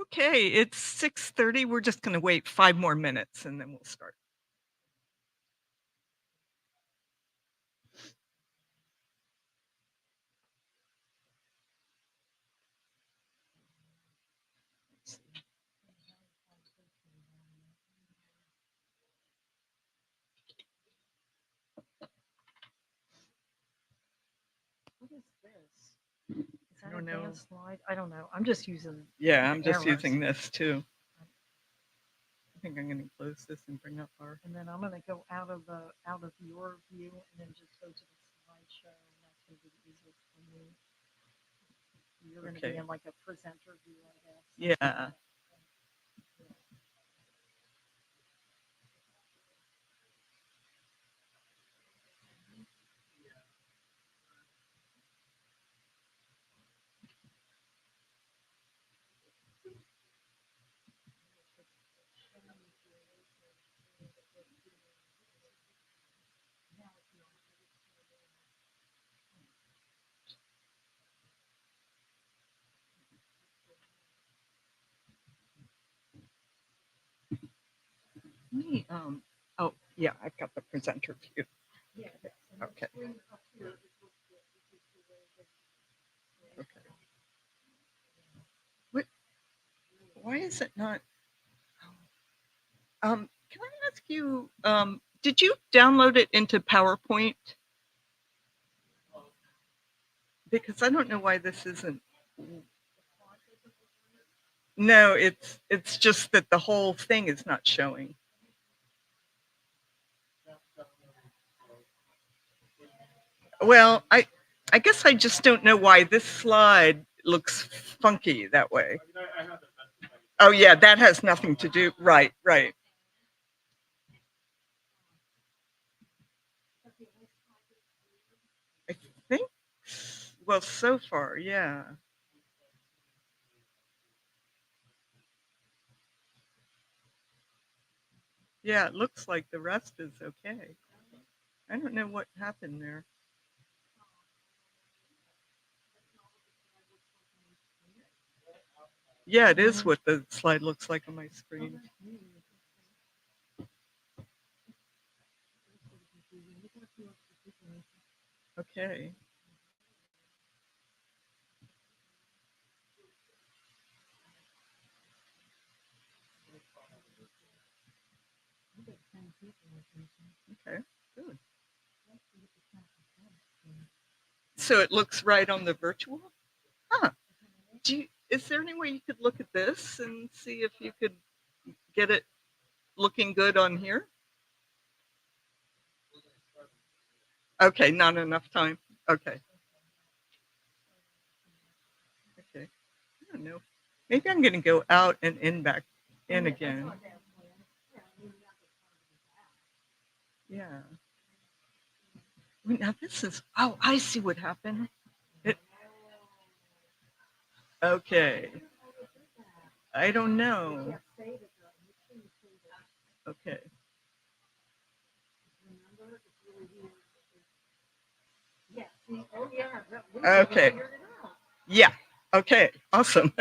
Okay, it's 6:30. We're just going to wait 5 more minutes and then we'll start. What is this? Is I that don't a know. dance slide? I don't know. I'm just using. Yeah, I'm the just arrows. using this too. I think I'm going to close this and bring up our. And then I'm going to go out of your view and then just go to the slideshow. And that's going to be the easiest for me. You're going to be in like a presenter view, I guess. Yeah. Me, oh, yeah, I've got the presenter view. Okay. Okay. What, why is it not? Can I ask you, did you download it into PowerPoint? Because I don't know why this isn't. No, it's just that the whole thing is not showing. Well, I guess I just don't know why this slide looks funky that way. Oh yeah, that has nothing to do. Right, right. I think. Well, so far, yeah. Yeah, it looks like the rest is okay. I don't know what happened there. Yeah, it is what the slide looks like on my screen. Okay. Okay, good. So it looks right on the virtual? Huh. Is there any way you could look at this and see if you could get it looking good on here? Okay, not enough time. Okay. Okay. I don't know. Maybe I'm going to go out and in back in again. Yeah. Wait, now this is, oh, I see what happened. It, okay. I don't know. Okay. Okay. Yeah. Okay. Awesome.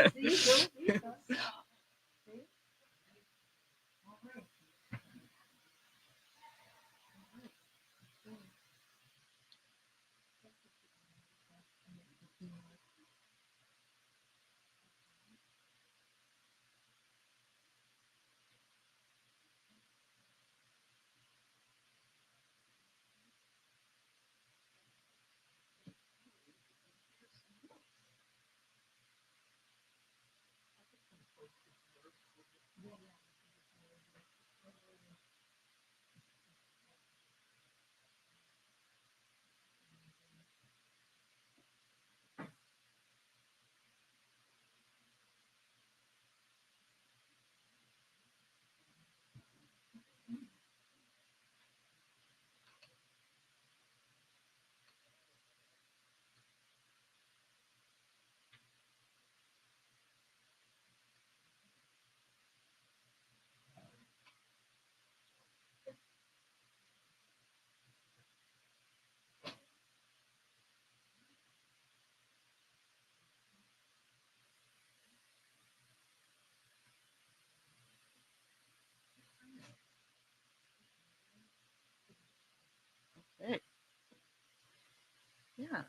Yeah.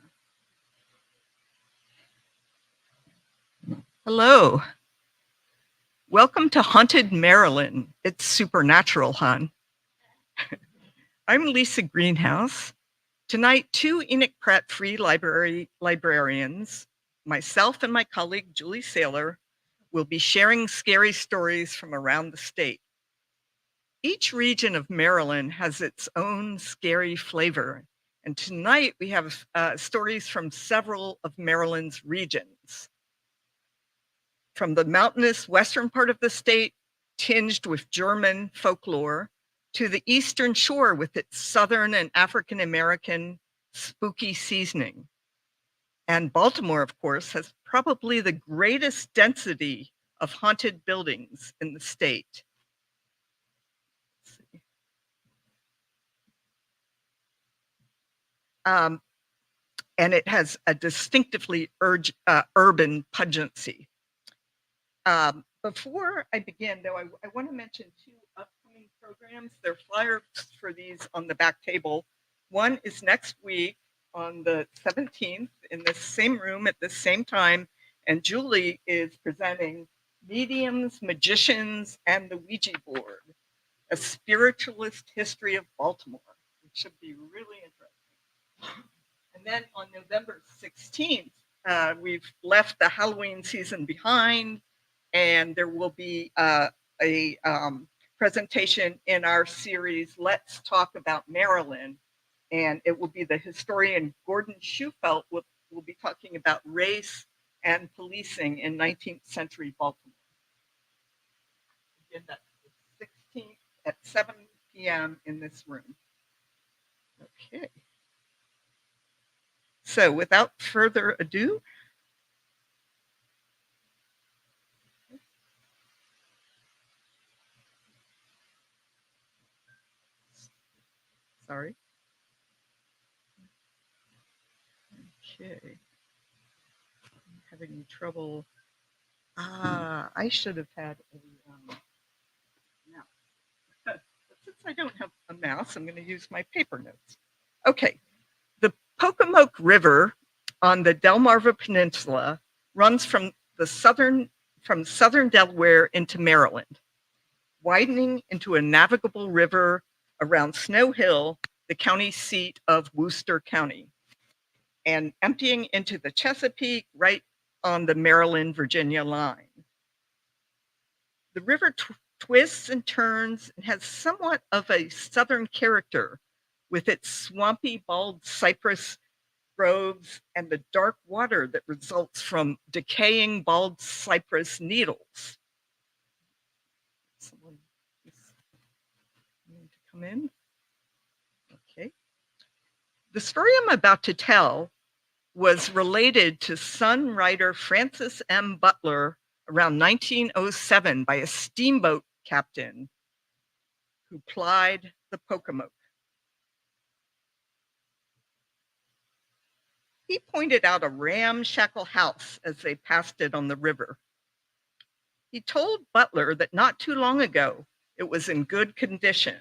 Hello. Welcome to Haunted Maryland. It's supernatural, hon. I'm Lisa Greenhouse. Tonight, two Enoch Pratt Free Library librarians, myself and my colleague Julie Saylor, will be sharing scary stories from around the state. Each region of Maryland has its own scary flavor, and tonight we have stories from several of Maryland's regions. From the mountainous western part of the state, tinged with German folklore, to the eastern shore with its Southern and African American spooky seasoning. And Baltimore, of course, has probably the greatest density of haunted buildings in the state. And it has a distinctively urban pungency. Before I begin, though, I want to mention two upcoming programs. There are flyers for these on the back table. One is next week on the 17th in the same room at the same time, and Julie is presenting Mediums, Magicians, and the Ouija Board, a spiritualist history of Baltimore, which should be really interesting. And then on November 16th, we've left the Halloween season behind, and there will be a presentation in our series, Let's Talk About Maryland. And it will be the historian Gordon Schufelt will be talking about race and policing in 19th century Baltimore. Again, that's the 16th at 7 p.m. in this room. Okay. So without further ado, sorry. Okay. I'm having trouble. I should have had a mouse. Since I don't have a mouse, I'm going to use my paper notes. Okay. The Pocomoke River on the Delmarva Peninsula runs from southern Delaware into Maryland, widening into a navigable river around Snow Hill, the county seat of Worcester County, and emptying into the Chesapeake right on the Maryland-Virginia line. The river twists and turns and has somewhat of a southern character with its swampy bald cypress groves and the dark water that results from decaying bald cypress needles. Someone is going to come in. Okay. The story I'm about to tell was related to Sun writer Francis M. Butler around 1907 by a steamboat captain who plied the Pocomoke. He pointed out a ramshackle house as they passed it on the river. He told Butler that not too long ago it was in good condition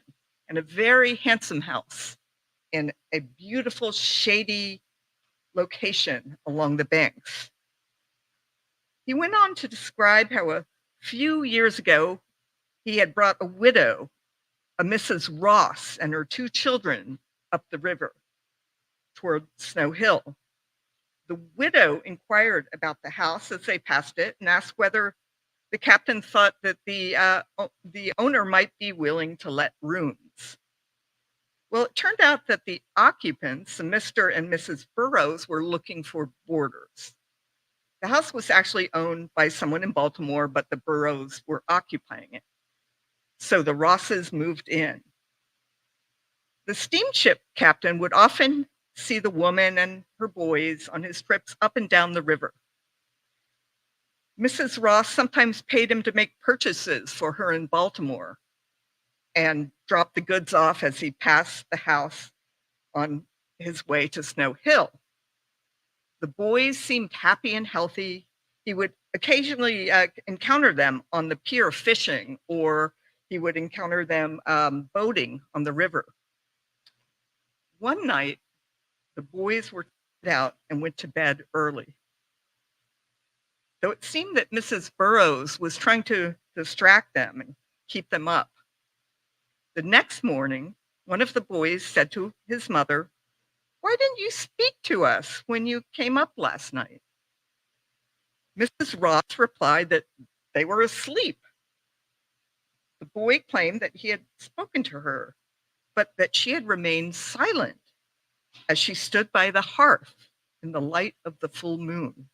and a very handsome house in a beautiful shady location along the banks. He went on to describe how a few years ago he had brought a widow, a Mrs. Ross, and her two children up the river toward Snow Hill. The widow inquired about the house as they passed it and asked whether the captain thought that the owner might be willing to let rooms. Well, it turned out that the occupants, Mr. and Mrs. Burroughs, were looking for boarders. The house was actually owned by someone in Baltimore, but the Burroughs were occupying it. So the Rosses moved in. The steamship captain would often see the woman and her boys on his trips up and down the river. Mrs. Ross sometimes paid him to make purchases for her in Baltimore and drop the goods off as he passed the house on his way to Snow Hill. The boys seemed happy and healthy. He would occasionally encounter them on the pier fishing, or he would encounter them boating on the river. One night, the boys were out and went to bed early. Though it seemed that Mrs. Burroughs was trying to distract them and keep them up. The next morning, one of the boys said to his mother, "Why didn't you speak to us when you came up last night?" Mrs. Ross replied that they were asleep. The boy claimed that he had spoken to her, but that she had remained silent as she stood by the hearth in the light of the full moon.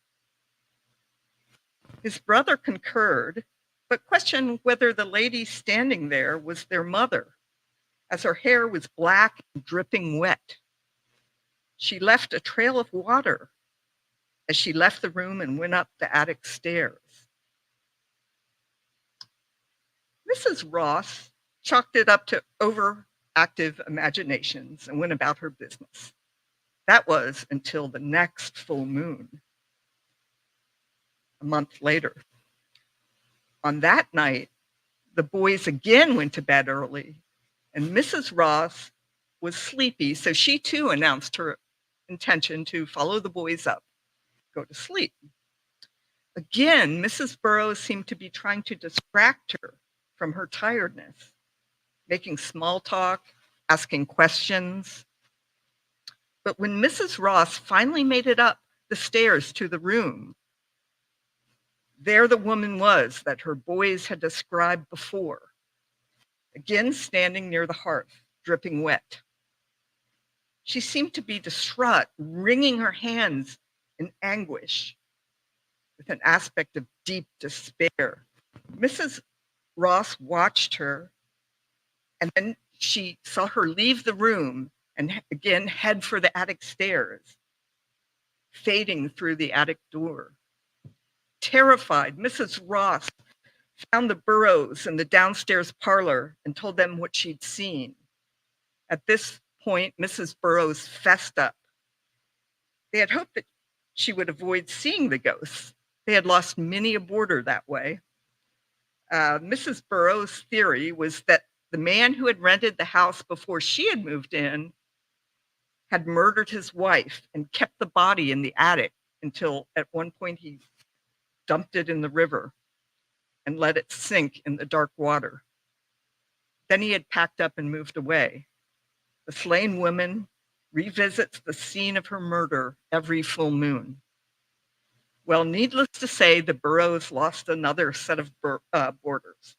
His brother concurred, but questioned whether the lady standing there was their mother, as her hair was black and dripping wet. She left a trail of water as she left the room and went up the attic stairs. Mrs. Ross chalked it up to overactive imaginations and went about her business. That was until the next full moon, a month later. On that night, the boys again went to bed early, and Mrs. Ross was sleepy, so she too announced her intention to follow the boys up, go to sleep. Again, Mrs. Burroughs seemed to be trying to distract her from her tiredness, making small talk, asking questions. But when Mrs. Ross finally made it up the stairs to the room, there the woman was that her boys had described before, again standing near the hearth, dripping wet. She seemed to be distraught, wringing her hands in anguish, with an aspect of deep despair. Mrs. Ross watched her, and then she saw her leave the room and again head for the attic stairs, fading through the attic door. Terrified, Mrs. Ross found the Burroughs in the downstairs parlor and told them what she'd seen. At this point, Mrs. Burroughs fessed up. They had hoped that she would avoid seeing the ghosts. They had lost many a boarder that way. Mrs. Burroughs' theory was that the man who had rented the house before she had moved in had murdered his wife and kept the body in the attic until at one point he dumped it in the river and let it sink in the dark water. Then he had packed up and moved away. The slain woman revisits the scene of her murder every full moon. Well, needless to say, the Burroughs lost another set of boarders.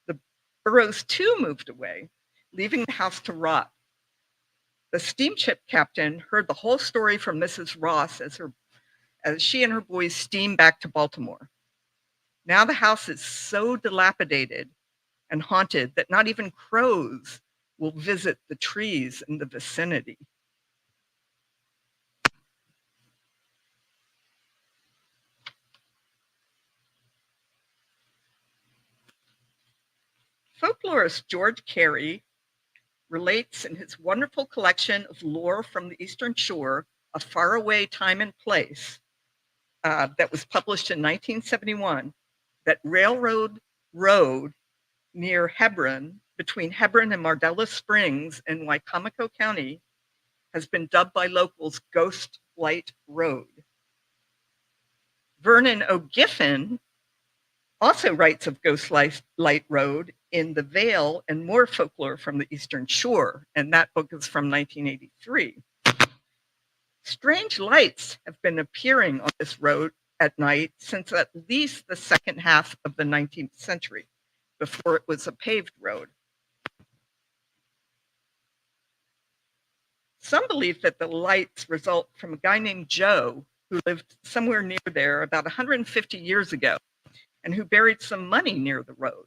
The Burroughs too moved away, leaving the house to rot. The steamship captain heard the whole story from Mrs. Ross as she and her boys steamed back to Baltimore. Now the house is so dilapidated and haunted that not even crows will visit the trees in the vicinity. Folklorist George Carey relates in his wonderful collection of lore from the Eastern Shore, A Faraway Time and Place, that was published in 1971, that Railroad Road near Hebron, between Hebron and Mardella Springs in Wicomico County, has been dubbed by locals Ghost Light Road. Vernon O'Giffen also writes of Ghost Light Road in The Veil and More Folklore from the Eastern Shore, and that book is from 1983. Strange lights have been appearing on this road at night since at least the second half of the 19th century, before it was a paved road. Some believe that the lights result from a guy named Joe who lived somewhere near there about 150 years ago and who buried some money near the road.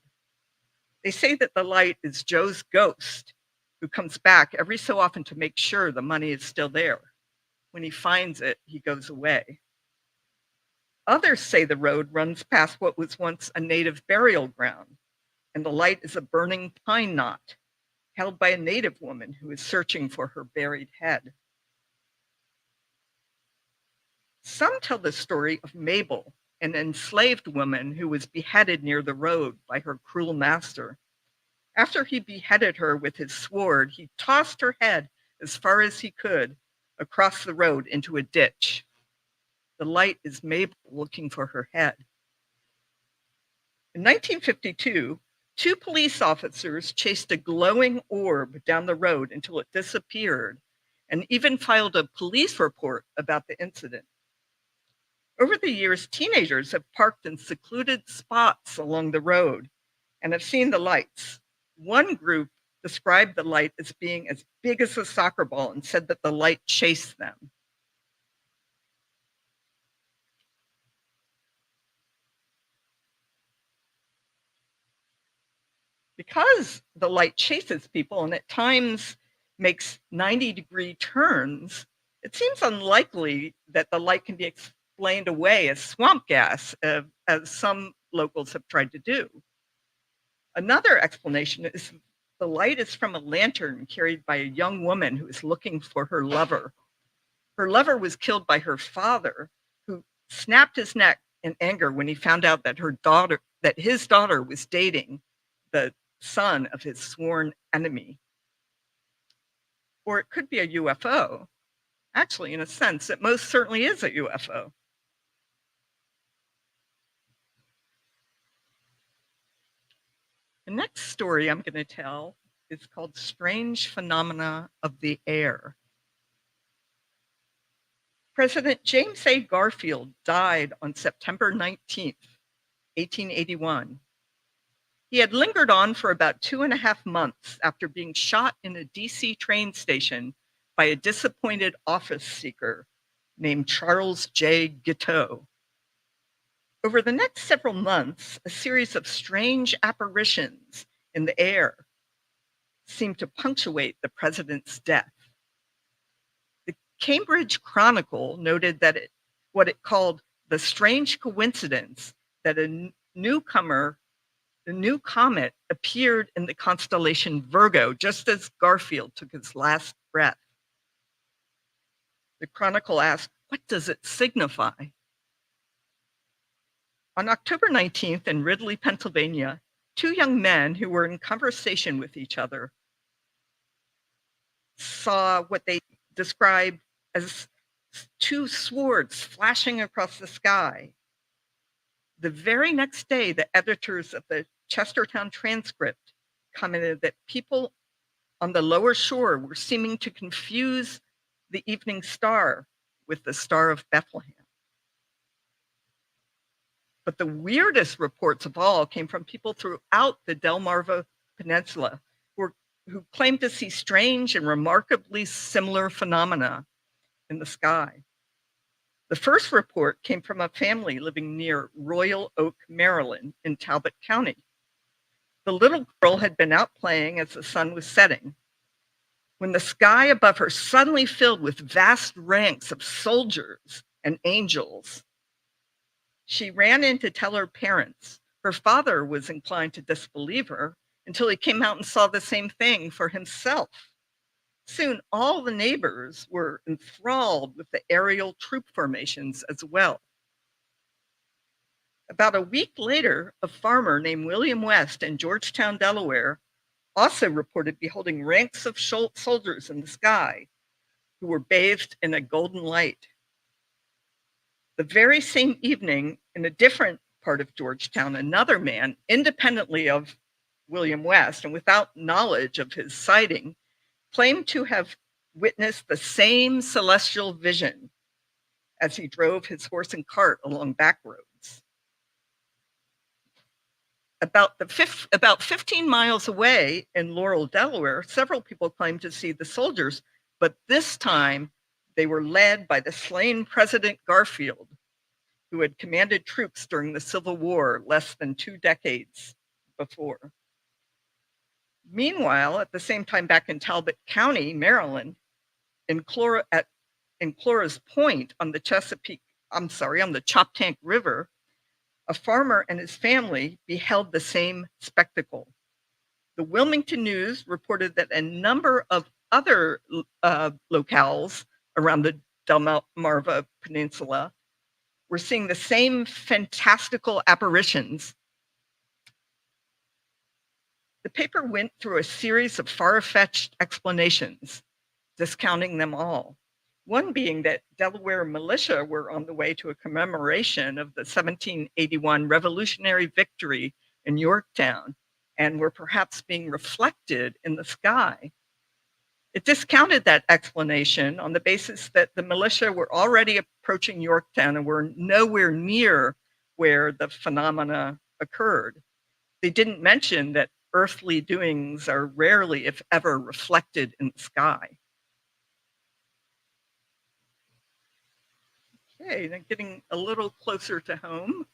They say that the light is Joe's ghost, who comes back every so often to make sure the money is still there. When he finds it, he goes away. Others say the road runs past what was once a native burial ground, and the light is a burning pine knot held by a native woman who is searching for her buried head. Some tell the story of Mabel, an enslaved woman who was beheaded near the road by her cruel master. After he beheaded her with his sword, he tossed her head as far as he could across the road into a ditch. The light is Mabel looking for her head. In 1952, two police officers chased a glowing orb down the road until it disappeared, and even filed a police report about the incident. Over the years, teenagers have parked in secluded spots along the road and have seen the lights. One group described the light as being as big as a soccer ball and said that the light chased them. Because the light chases people and at times makes 90-degree turns, it seems unlikely that the light can be explained away as swamp gas, as some locals have tried to do. Another explanation is the light is from a lantern carried by a young woman who is looking for her lover. Her lover was killed by her father, who snapped his neck in anger when he found out that his daughter was dating the son of his sworn enemy. Or it could be a UFO. Actually, in a sense, it most certainly is a UFO. The next story I'm going to tell is called Strange Phenomena of the Air. President James A. Garfield died on September 19th, 1881. He had lingered on for about 2.5 months after being shot in a DC train station by a disappointed office seeker named Charles J. Guiteau. Over the next several months, a series of strange apparitions in the air seemed to punctuate the president's death. The Cambridge Chronicle noted that what it called the strange coincidence that the new comet appeared in the constellation Virgo just as Garfield took his last breath. The Chronicle asked, "What does it signify?" On October 19th in Ridley, Pennsylvania, two young men who were in conversation with each other saw what they described as two swords flashing across the sky. The very next day, the editors of the Chestertown Transcript commented that people on the lower shore were seeming to confuse the evening star with the Star of Bethlehem. But the weirdest reports of all came from people throughout the Delmarva Peninsula who claimed to see strange and remarkably similar phenomena in the sky. The first report came from a family living near Royal Oak, Maryland, in Talbot County. The little girl had been out playing as the sun was setting, when the sky above her suddenly filled with vast ranks of soldiers and angels. She ran in to tell her parents. Her father was inclined to disbelieve her until he came out and saw the same thing for himself. Soon, all the neighbors were enthralled with the aerial troop formations as well. About a week later, a farmer named William West in Georgetown, Delaware, also reported beholding ranks of soldiers in the sky who were bathed in a golden light. The very same evening, in a different part of Georgetown, another man, independently of William West and without knowledge of his sighting, claimed to have witnessed the same celestial vision as he drove his horse and cart along back roads. About 15 miles away in Laurel, Delaware, several people claimed to see the soldiers, but this time they were led by the slain President Garfield, who had commanded troops during the Civil War less than 2 decades before. Meanwhile, at the same time back in Talbot County, Maryland, in Clora's Point on the Choptank River, a farmer and his family beheld the same spectacle. The Wilmington News reported that a number of other locales around the Delmarva Peninsula were seeing the same fantastical apparitions. The paper went through a series of far-fetched explanations, discounting them all. One being that Delaware militia were on the way to a commemoration of the 1781 Revolutionary victory in Yorktown and were perhaps being reflected in the sky. It discounted that explanation on the basis that the militia were already approaching Yorktown and were nowhere near where the phenomena occurred. They didn't mention that earthly doings are rarely, if ever, reflected in the sky. Okay, then getting a little closer to home,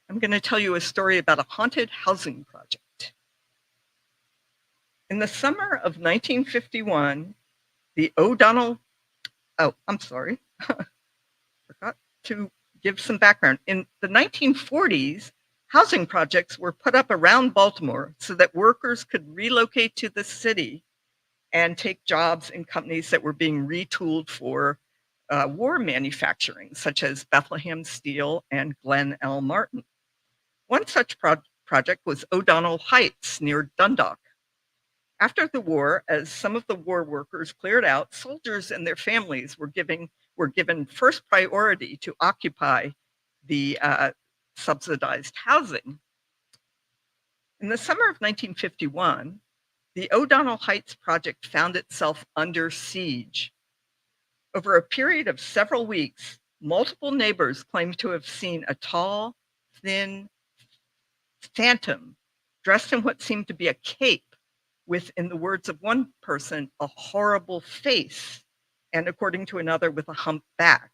I'm going to tell you a story about a haunted housing project. In the summer of 1951, the O'Donnell, forgot to give some background. In the 1940s, housing projects were put up around Baltimore so that workers could relocate to the city and take jobs in companies that were being retooled for war manufacturing, such as Bethlehem Steel and Glen L. Martin. One such project was O'Donnell Heights near Dundalk. After the war, as some of the war workers cleared out, soldiers and their families were given first priority to occupy the subsidized housing. In the summer of 1951, the O'Donnell Heights project found itself under siege. Over a period of several weeks, multiple neighbors claimed to have seen a tall, thin phantom dressed in what seemed to be a cape with, in the words of one person, a horrible face, and according to another, with a humped back.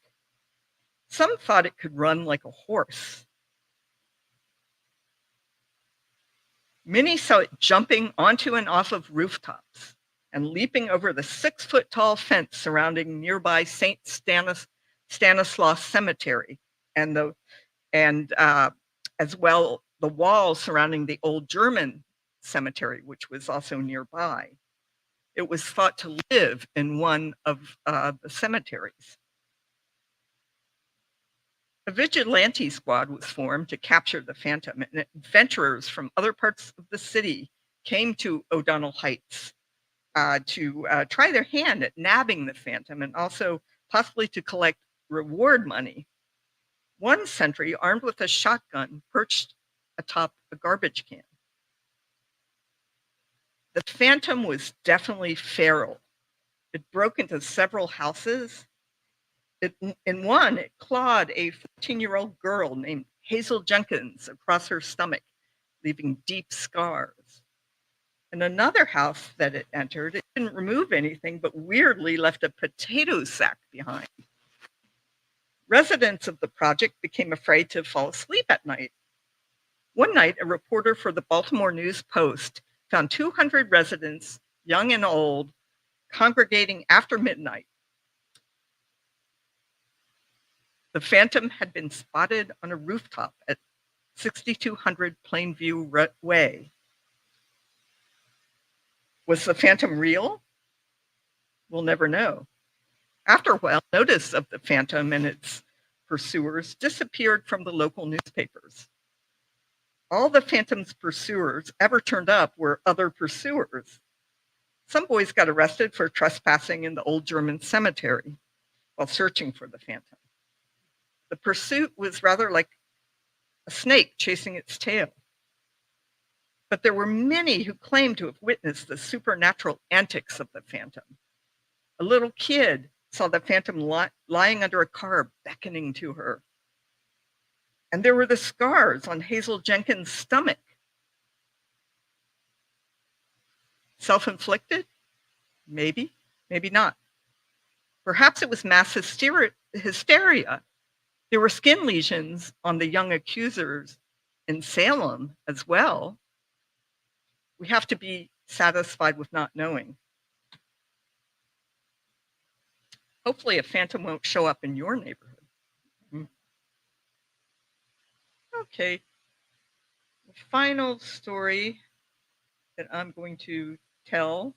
Some thought it could run like a horse. Many saw it jumping onto and off of rooftops and leaping over the 6-foot-tall fence surrounding nearby St. Stanislaus Cemetery, and as well the wall surrounding the old German cemetery, which was also nearby. It was thought to live in one of the cemeteries. A vigilante squad was formed to capture the phantom, and adventurers from other parts of the city came to O'Donnell Heights to try their hand at nabbing the phantom and also possibly to collect reward money. One sentry, armed with a shotgun, perched atop a garbage can. The phantom was definitely feral. It broke into several houses. In one, it clawed a 14-year-old girl named Hazel Jenkins across her stomach, leaving deep scars. In another house that it entered, it didn't remove anything, but weirdly left a potato sack behind. Residents of the project became afraid to fall asleep at night. One night, a reporter for the Baltimore News Post found 200 residents, young and old, congregating after midnight. The phantom had been spotted on a rooftop at 6200 Plainview Way. Was the phantom real? We'll never know. After a while, notice of the phantom and its pursuers disappeared from the local newspapers. All the phantom's pursuers ever turned up were other pursuers. Some boys got arrested for trespassing in the old German cemetery while searching for the phantom. The pursuit was rather like a snake chasing its tail. But there were many who claimed to have witnessed the supernatural antics of the phantom. A little kid saw the phantom lying under a car beckoning to her. And there were the scars on Hazel Jenkins' stomach. Self-inflicted? Maybe, maybe not. Perhaps it was mass hysteria. There were skin lesions on the young accusers in Salem as well. We have to be satisfied with not knowing. Hopefully a phantom won't show up in your neighborhood. Okay. The final story that I'm going to tell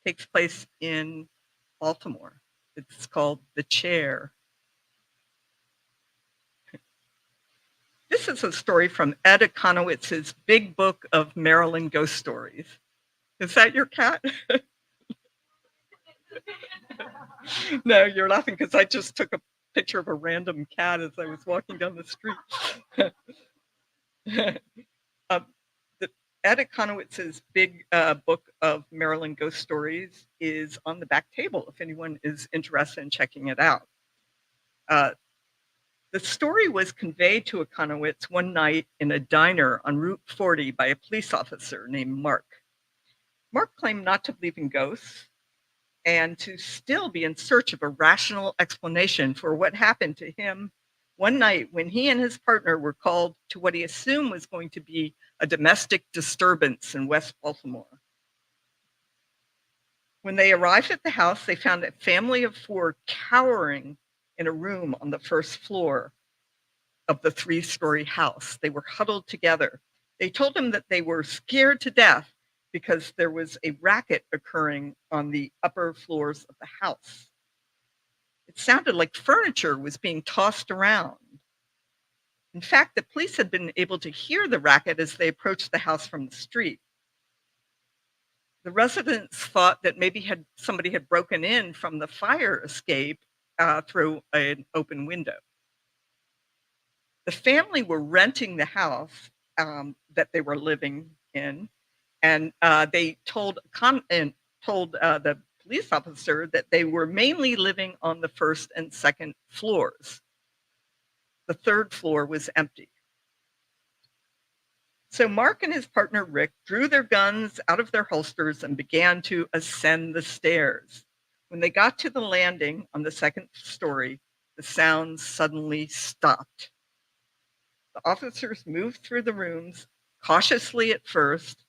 takes place in Baltimore. It's called The Chair. This is a story from Ed Econowitz's Big Book of Maryland Ghost Stories. Is that your cat? No, you're laughing because I just took a picture of a random cat as I was walking down the street. um, the, Ed Econowitz's big book of Maryland ghost stories is on the back table if anyone is interested in checking it out. The story was conveyed to Econowitz one night in a diner on Route 40 by a police officer named Mark. Mark claimed not to believe in ghosts and to still be in search of a rational explanation for what happened to him one night when he and his partner were called to what he assumed was going to be a domestic disturbance in West Baltimore. When they arrived at the house, they found a family of 4 cowering in a room on the first floor of the 3-story house. They were huddled together. They told him that they were scared to death because there was a racket occurring on the upper floors of the house. It sounded like furniture was being tossed around. In fact, the police had been able to hear the racket as they approached the house from the street. The residents thought that maybe somebody had broken in from the fire escape through an open window. The family were renting the house that they were living in, and they told the police officer that they were mainly living on the first and second floors. The third floor was empty. So Mark and his partner Rick drew their guns out of their holsters and began to ascend the stairs. When they got to the landing on the second story, the sounds suddenly stopped. The officers moved through the rooms, cautiously at first,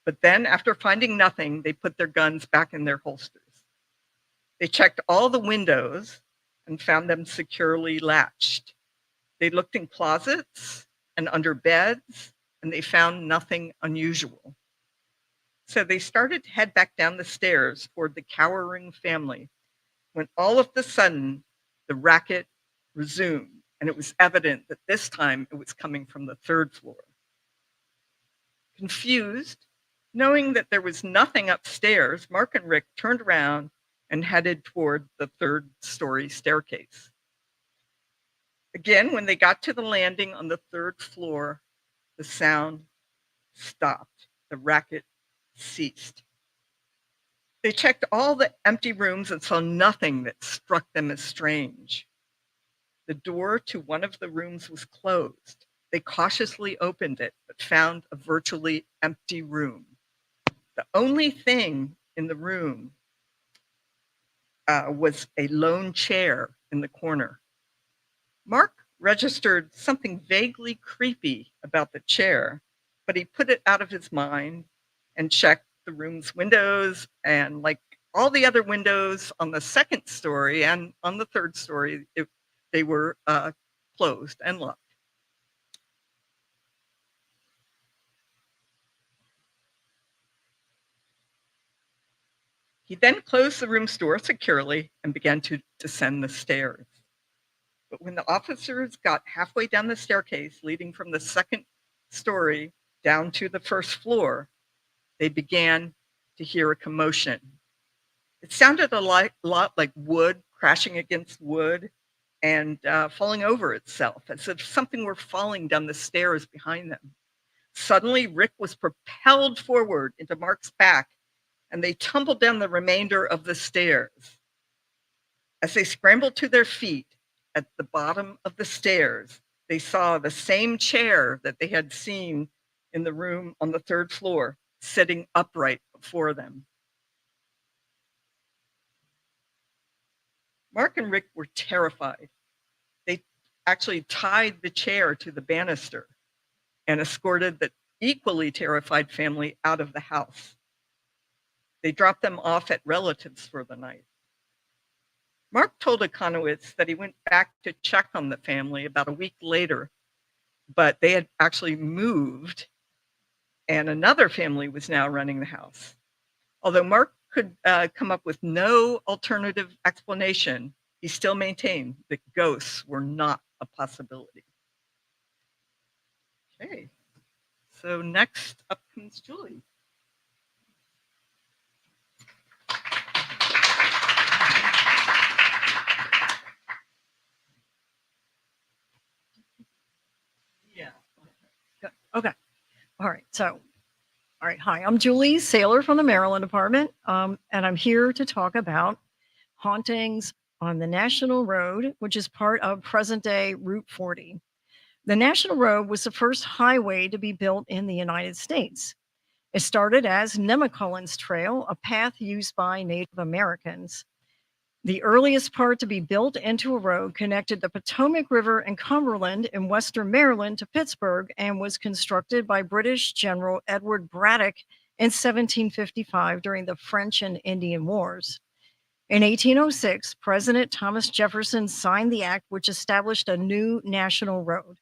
but then after finding nothing, they put their guns back in their holsters. They checked all the windows and found them securely latched. They looked in closets and under beds, and they found nothing unusual. So they started to head back down the stairs toward the cowering family when all of a sudden the racket resumed, and it was evident that this time it was coming from the third floor. Confused, knowing that there was nothing upstairs, Mark and Rick turned around and headed toward the 3rd-story staircase. Again, when they got to the landing on the 3rd floor, the sound stopped. The racket ceased. They checked all the empty rooms and saw nothing that struck them as strange. The door to one of the rooms was closed. They cautiously opened it, but found a virtually empty room. The only thing in the room was a lone chair in the corner. Mark registered something vaguely creepy about the chair, but he put it out of his mind and checked the room's windows, and like all the other windows on the 2nd story and on the 3rd story, they were closed and locked. He then closed the room's door securely and began to descend the stairs. But when the officers got halfway down the staircase leading from the 2nd story down to the 1st floor, they began to hear a commotion. It sounded a lot like wood crashing against wood and falling over itself, as if something were falling down the stairs behind them. Suddenly, Rick was propelled forward into Mark's back, and they tumbled down the remainder of the stairs. As they scrambled to their feet at the bottom of the stairs, they saw the same chair that they had seen in the room on the 3rd floor, sitting upright before them. Mark and Rick were terrified. They actually tied the chair to the banister and escorted the equally terrified family out of the house. They dropped them off at relatives for the night. Mark told Econowitz that he went back to check on the family about a week later, but they had actually moved and another family was now running the house. Although Mark could come up with no alternative explanation, he still maintained that ghosts were not a possibility. Okay, so next up comes Julie. All right. So, all right. Hi, I'm Julie Saylor from the Maryland Department, and I'm here to talk about hauntings on the National Road, which is part of present day Route 40. The National Road was the first highway to be built in the United States. It started as Nemacolin's Trail, a path used by Native Americans. The earliest part to be built into a road connected the Pocomoke River and Cumberland in western Maryland to Pittsburgh and was constructed by British General Edward Braddock in 1755 during the French and Indian Wars. In 1806, President Thomas Jefferson signed the act which established a new national road.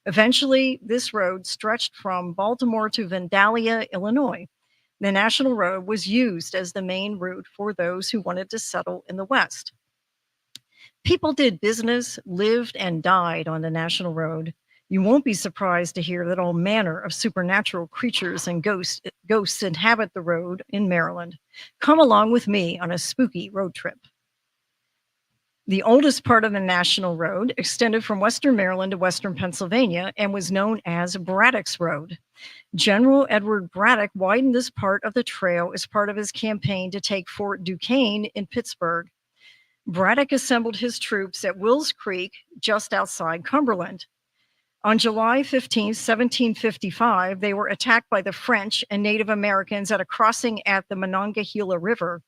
Eventually, this road stretched from Baltimore to Vandalia, Illinois. The national road was used as the main route for those who wanted to settle in the West. People did business, lived, and died on the national road. You won't be surprised to hear that all manner of supernatural creatures and ghosts inhabit the road in Maryland. Come along with me on a spooky road trip. The oldest part of the National Road extended from western Maryland to western Pennsylvania and was known as Braddock's Road. General Edward Braddock widened this part of the trail as part of his campaign to take Fort Duquesne in Pittsburgh. Braddock assembled his troops at Wills Creek, just outside Cumberland. On July 15, 1755, they were attacked by the French and Native Americans at a crossing at the Monongahela River.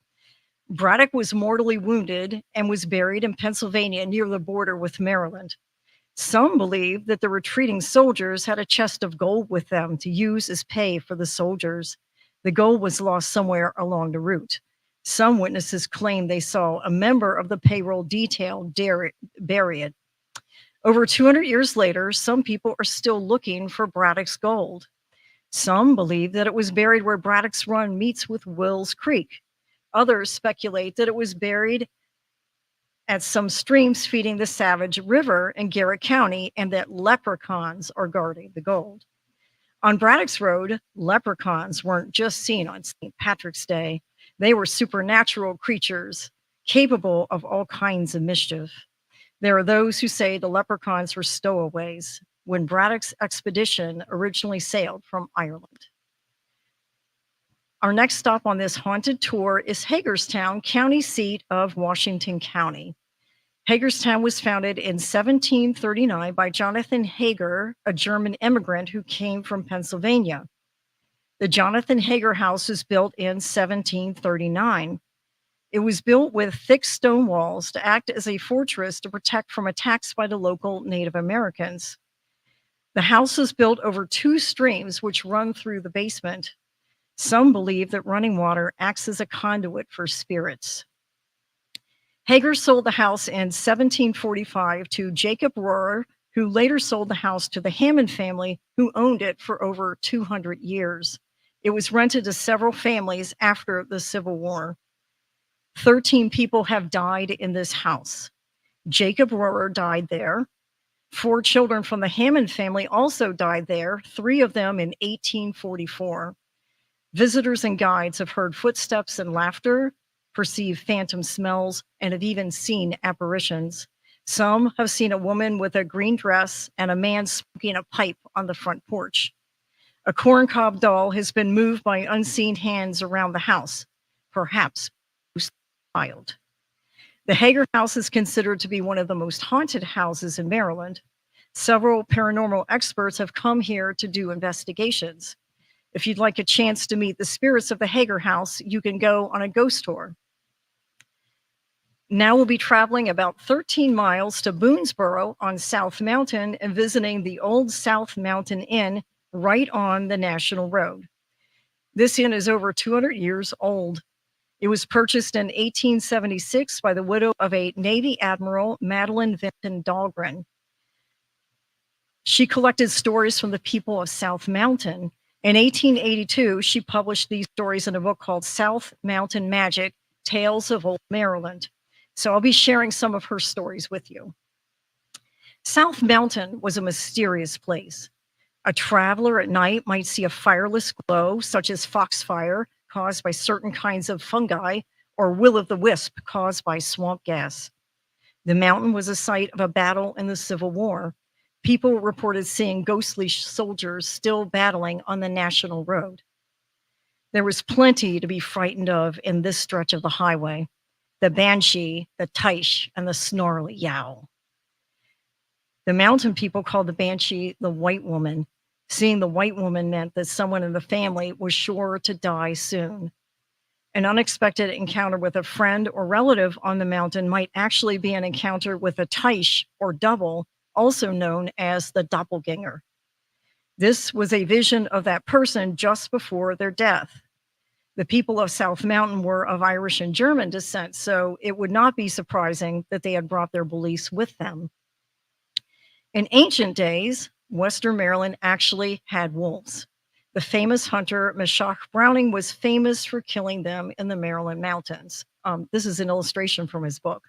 Braddock was mortally wounded and was buried in Pennsylvania near the border with Maryland. Some believe that the retreating soldiers had a chest of gold with them to use as pay for the soldiers. The gold was lost somewhere along the route. Some witnesses claim they saw a member of the payroll detail bury it. Over 200 years later, some people are still looking for Braddock's gold. Some believe that it was buried where Braddock's Run meets with Wills Creek. Others speculate that it was buried at some streams feeding the Savage River in Garrett County and that leprechauns are guarding the gold. On Braddock's Road, leprechauns weren't just seen on St. Patrick's Day. They were supernatural creatures capable of all kinds of mischief. There are those who say the leprechauns were stowaways when Braddock's expedition originally sailed from Ireland. Our next stop on this haunted tour is Hagerstown, county seat of Washington County. Hagerstown was founded in 1739 by Jonathan Hager, a German immigrant who came from Pennsylvania. The Jonathan Hager House was built in 1739. It was built with thick stone walls to act as a fortress to protect from attacks by the local Native Americans. The house was built over 2 streams which run through the basement. Some believe that running water acts as a conduit for spirits. Hager sold the house in 1745 to Jacob Rohrer, who later sold the house to the Hammond family, who owned it for over 200 years. It was rented to several families after the Civil War. 13 people have died in this house. Jacob Rohrer died there. 4 children from the Hammond family also died there, 3 of them in 1844. Visitors and guides have heard footsteps and laughter, perceived phantom smells, and have even seen apparitions. Some have seen a woman with a green dress and a man smoking a pipe on the front porch. A corncob doll has been moved by unseen hands around the house, perhaps a child. The Hager House is considered to be one of the most haunted houses in Maryland. Several paranormal experts have come here to do investigations. If you'd like a chance to meet the spirits of the Hager House, you can go on a ghost tour. Now we'll be traveling about 13 miles to Boonesboro on South Mountain and visiting the old South Mountain Inn right on the National Road. This inn is over 200 years old. It was purchased in 1876 by the widow of a Navy Admiral, Madeline Vinton Dahlgren. She collected stories from the people of South Mountain. In 1882, she published these stories in a book called South Mountain Magic, Tales of Old Maryland. So I'll be sharing some of her stories with you. South Mountain was a mysterious place. A traveler at night might see a fireless glow, such as foxfire, caused by certain kinds of fungi, or will-o'-the-wisp caused by swamp gas. The mountain was a site of a battle in the Civil War. People reported seeing ghostly soldiers still battling on the national road. There was plenty to be frightened of in this stretch of the highway: the banshee, the taish, and the snarly yowl. The mountain people called the banshee the white woman. Seeing the white woman meant that someone in the family was sure to die soon. An unexpected encounter with a friend or relative on the mountain might actually be an encounter with a taish or double, also known as the doppelganger. This was a vision of that person just before their death. The people of South Mountain were of Irish and German descent, so it would not be surprising that they had brought their beliefs with them. In ancient days, Western Maryland actually had wolves. The famous hunter Meshach Browning was famous for killing them in the Maryland mountains. This is an illustration from his book.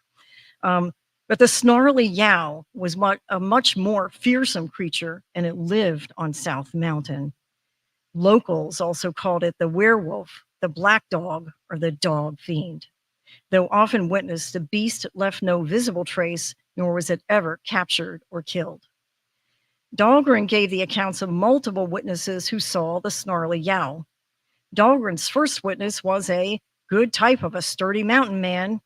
But the snarly yowl was a much more fearsome creature, and it lived on South Mountain. Locals also called it the werewolf, the black dog, or the dog fiend. Though often witnessed, the beast left no visible trace, nor was it ever captured or killed. Dahlgren gave the accounts of multiple witnesses who saw the snarly yowl. Dahlgren's first witness was a good type of a sturdy mountain man,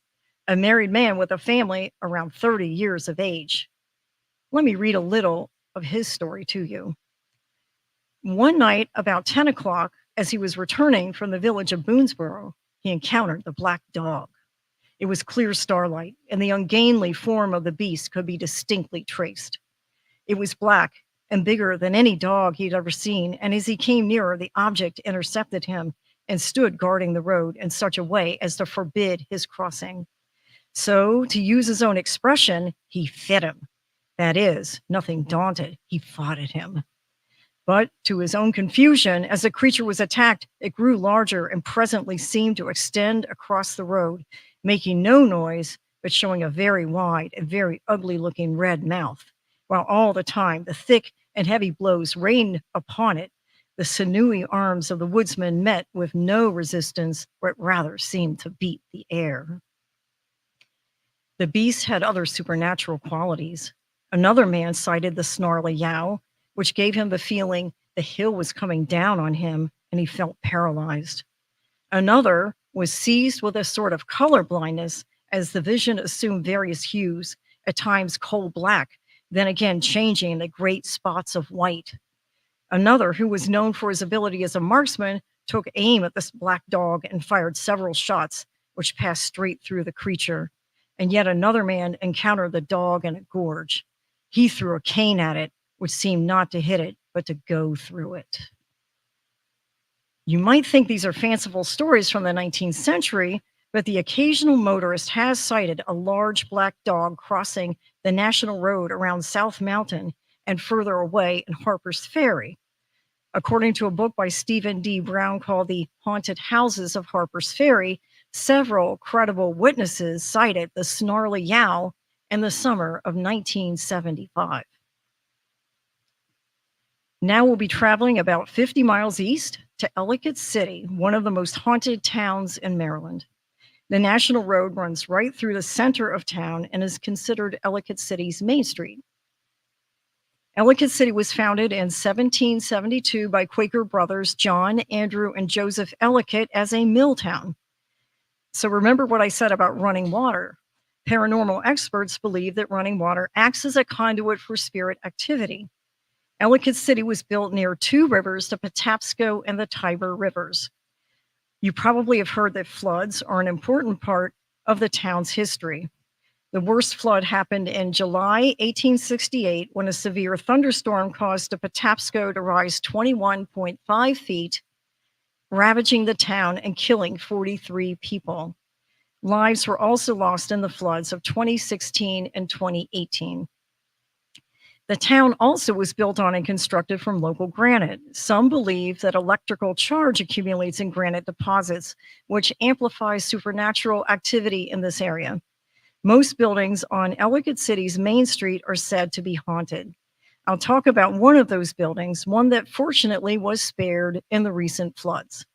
a married man with a family around 30 years of age. Let me read a little of his story to you. One night, about 10 o'clock, as he was returning from the village of Boonesboro, he encountered the black dog. It was clear starlight, and the ungainly form of the beast could be distinctly traced. It was black and bigger than any dog he'd ever seen, and as he came nearer, the object intercepted him and stood guarding the road in such a way as to forbid his crossing. So, to use his own expression, he fit him. That is, nothing daunted, he fought at him. But to his own confusion, as the creature was attacked, it grew larger and presently seemed to extend across the road, making no noise, but showing a very wide and very ugly-looking red mouth, while all the time the thick and heavy blows rained upon it. The sinewy arms of the woodsman met with no resistance, but rather seemed to beat the air. The beast had other supernatural qualities. Another man cited the snarly yowl, which gave him the feeling the hill was coming down on him and he felt paralyzed. Another was seized with a sort of color blindness as the vision assumed various hues, at times coal black, then again changing into great spots of white. Another, who was known for his ability as a marksman, took aim at this black dog and fired several shots, which passed straight through the creature. And yet another man encountered the dog in a gorge. He threw a cane at it, which seemed not to hit it, but to go through it. You might think these are fanciful stories from the 19th century, but the occasional motorist has sighted a large black dog crossing the national road around South Mountain and further away in Harper's Ferry. According to a book by Stephen D. Brown called The Haunted Houses of Harper's Ferry, several credible witnesses cited the snarly yowl in the summer of 1975. Now we'll be traveling about 50 miles east to Ellicott City, one of the most haunted towns in Maryland. The National Road runs right through the center of town and is considered Ellicott City's Main Street. Ellicott City was founded in 1772 by Quaker brothers John, Andrew, and Joseph Ellicott as a mill town. So remember what I said about running water. Paranormal experts believe that running water acts as a conduit for spirit activity. Ellicott City was built near two rivers, the Patapsco and the Tiber rivers. You probably have heard that floods are an important part of the town's history. The worst flood happened in July 1868 when a severe thunderstorm caused the Patapsco to rise 21.5 feet, ravaging the town and killing 43 people. Lives were also lost in the floods of 2016 and 2018. The town also was built on and constructed from local granite. Some believe that electrical charge accumulates in granite deposits, which amplifies supernatural activity in this area. Most buildings on Ellicott City's Main Street are said to be haunted. I'll talk about one of those buildings, one that fortunately was spared in the recent floods.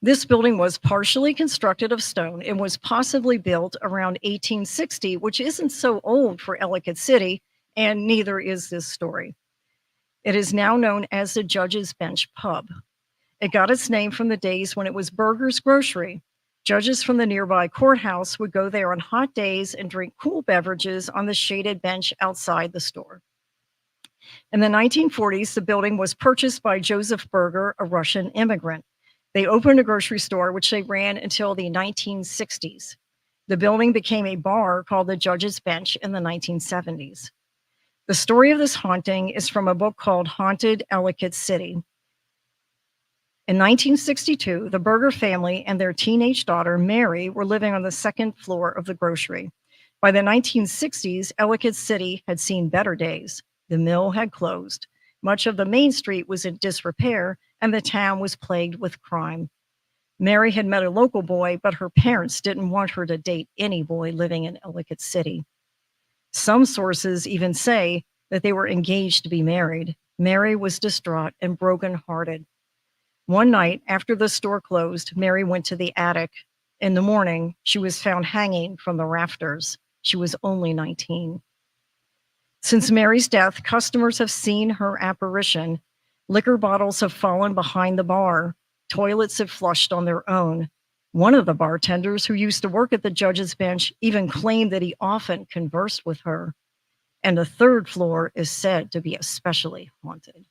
This building was partially constructed of stone and was possibly built around 1860, which isn't so old for Ellicott City, and neither is this story. It is now known as the Judge's Bench Pub. It got its name from the days when it was Burger's Grocery. Judges from the nearby courthouse would go there on hot days and drink cool beverages on the shaded bench outside the store. In the 1940s, the building was purchased by Joseph Berger, a Russian immigrant. They opened a grocery store, which they ran until the 1960s. The building became a bar called the Judge's Bench in the 1970s. The story of this haunting is from a book called Haunted Ellicott City. In 1962, the Berger family and their teenage daughter, Mary, were living on the second floor of the grocery. By the 1960s, Ellicott City had seen better days. The mill had closed. Much of the main street was in disrepair, and the town was plagued with crime. Mary had met a local boy, but her parents didn't want her to date any boy living in Ellicott City. Some sources even say that they were engaged to be married. Mary was distraught and brokenhearted. One night after the store closed, Mary went to the attic. In the morning, she was found hanging from the rafters. She was only 19. Since Mary's death, customers have seen her apparition. Liquor bottles have fallen behind the bar. Toilets have flushed on their own. One of the bartenders who used to work at the Judge's Bench even claimed that he often conversed with her. And the third floor is said to be especially haunted.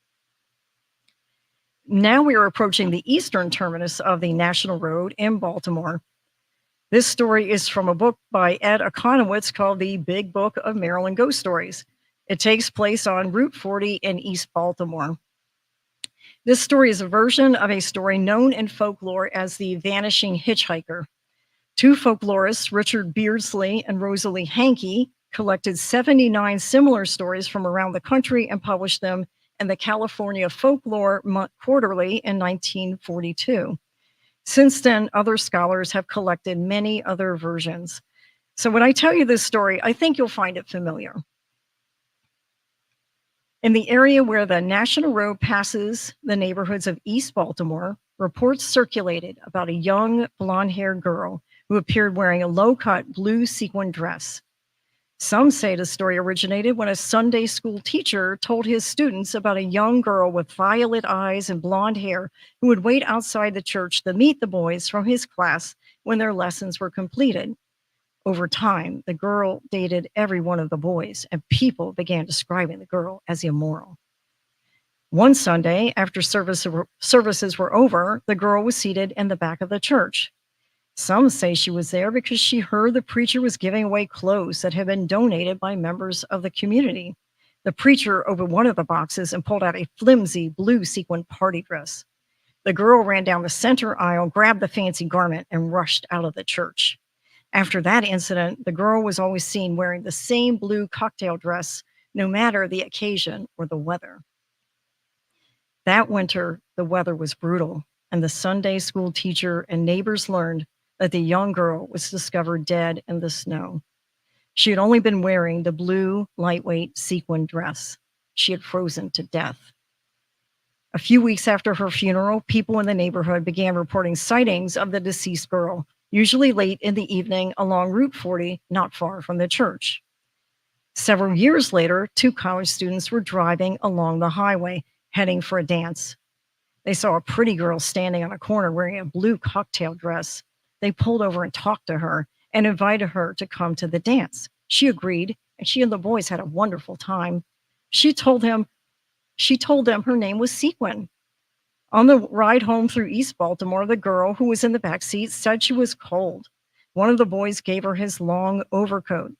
Now we are approaching the eastern terminus of the National Road in Baltimore. This story is from a book by Ed Okonowitz called The Big Book of Maryland Ghost Stories. It takes place on Route 40 in East Baltimore. This story is a version of a story known in folklore as the vanishing hitchhiker. Two folklorists, Richard Beardsley and Rosalie Hankey, collected 79 similar stories from around the country and published them in the California Folklore Quarterly in 1942. Since then, other scholars have collected many other versions. So when I tell you this story, I think you'll find it familiar. In the area where the National Road passes the neighborhoods of East Baltimore, reports circulated about a young blonde-haired girl who appeared wearing a low-cut blue sequin dress. Some say the story originated when a Sunday school teacher told his students about a young girl with violet eyes and blonde hair who would wait outside the church to meet the boys from his class when their lessons were completed. Over time, the girl dated every one of the boys, and people began describing the girl as immoral. One Sunday, after services were over, the girl was seated in the back of the church. Some say she was there because she heard the preacher was giving away clothes that had been donated by members of the community. The preacher opened one of the boxes and pulled out a flimsy blue sequin party dress. The girl ran down the center aisle, grabbed the fancy garment, and rushed out of the church. After that incident, the girl was always seen wearing the same blue cocktail dress, no matter the occasion or the weather. That winter, the weather was brutal, and the Sunday school teacher and neighbors learned that the young girl was discovered dead in the snow. She had only been wearing the blue, lightweight sequin dress. She had frozen to death. A few weeks after her funeral, people in the neighborhood began reporting sightings of the deceased girl, usually late in the evening along Route 40, not far from the church. Several years later, two college students were driving along the highway, heading for a dance. They saw a pretty girl standing on a corner wearing a blue cocktail dress. They pulled over and talked to her and invited her to come to the dance. She agreed, and she and the boys had a wonderful time. She told them her name was Sequin. On the ride home through East Baltimore, the girl who was in the back seat said she was cold. One of the boys gave her his long overcoat.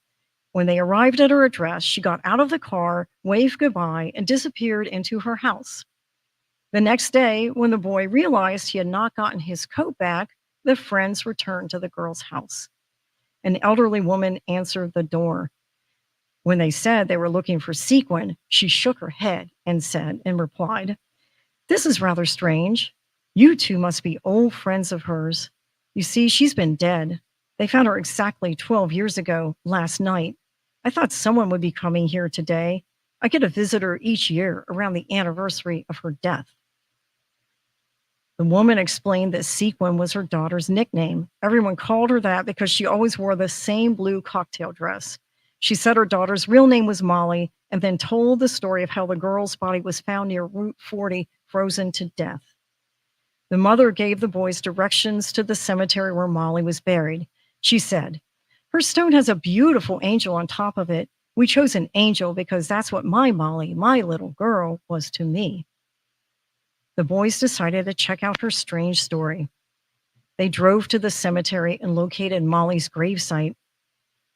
When they arrived at her address, she got out of the car, waved goodbye, and disappeared into her house. The next day, when the boy realized he had not gotten his coat back, the friends returned to the girl's house. An elderly woman answered the door. When they said they were looking for Sequin, she shook her head and replied, "This is rather strange. You two must be old friends of hers. You see, she's been dead. They found her exactly 12 years ago, last night. I thought someone would be coming here today. I get a visitor each year around the anniversary of her death." The woman explained that Sequin was her daughter's nickname. Everyone called her that because she always wore the same blue cocktail dress. She said her daughter's real name was Molly, and then told the story of how the girl's body was found near Route 40, frozen to death. The mother gave the boys directions to the cemetery where Molly was buried. She said, "Her stone has a beautiful angel on top of it. We chose an angel because that's what my Molly, my little girl, was to me." The boys decided to check out her strange story. They drove to the cemetery and located Molly's gravesite.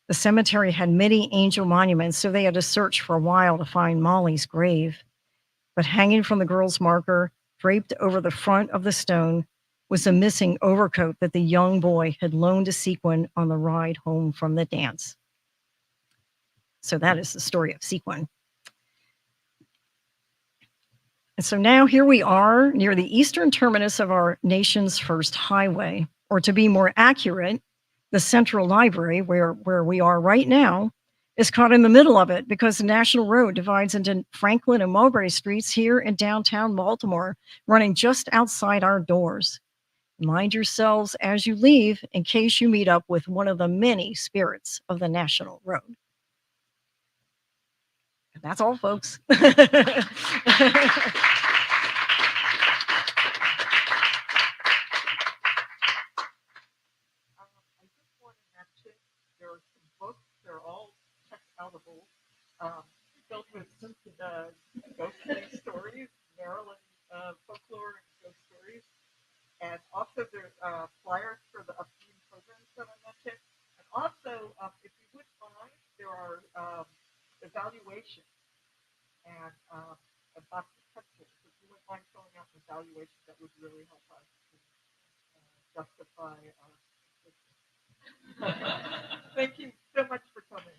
The cemetery had many angel monuments, so they had to search for a while to find Molly's grave. But hanging from the girl's marker, draped over the front of the stone, was a missing overcoat that the young boy had loaned to Sequin on the ride home from the dance. So that is the story of Sequin. And so now here we are near the eastern terminus of our nation's first highway, or to be more accurate, the Central Library, where we are right now, is caught in the middle of it because the National Road divides into Franklin and Mulberry Streets here in downtown Baltimore, running just outside our doors. Mind yourselves as you leave in case you meet up with one of the many spirits of the National Road. And that's all, folks. I just want to mention there are some books. They're all check-outable, filled with ghostly stories, Maryland folklore and ghost stories. And also there's flyers for the upcoming programs that I mentioned. And also, if you would mind, there are evaluations and box of pencils. If you would mind filling out an evaluation, that would really help us justify our. Thank you so much for coming.